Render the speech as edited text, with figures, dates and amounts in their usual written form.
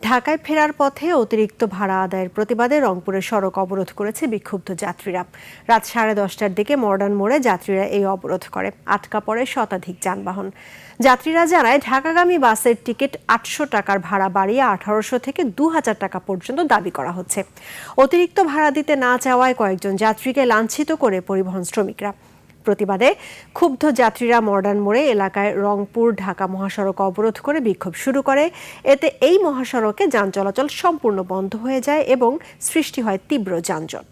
ঢাকায় ফেরার পথে অতিরিক্ত ভাড়া আদায়ের প্রতিবাদে রংপুরের সড়ক অবরোধ করেছে বিক্ষুব্ধ যাত্রীরা। রাত 10:30টার দিকে মডার্ন মোড়ে যাত্রীরা এই অবরোধ করে। আটকা পড়ে শতাধিক যানবাহন। যাত্রীরা জানায়, ঢাকাগামী বাসের টিকিট 800 টাকার ভাড়া বাড়িয়ে 1800 থেকে 2000 টাকা পর্যন্ত দাবি করা হচ্ছে। অতিরিক্ত ভাড়া দিতে না চাওয়ায় কয়েকজন যাত্রীকে লাঞ্ছিত করে পরিবহন শ্রমিকরা। প্রতিবাদে ক্ষুব্ধ যাত্রীরা মডার্ন মোড়ে এলাকায় রংপুর ঢাকা মহাসড়ক অবরোধ করে বিক্ষোভ শুরু করে। এতে এই মহাসড়কে যান চলাচল সম্পূর্ণ বন্ধ হয়ে যায় এবং সৃষ্টি হয় তীব্র যানজট।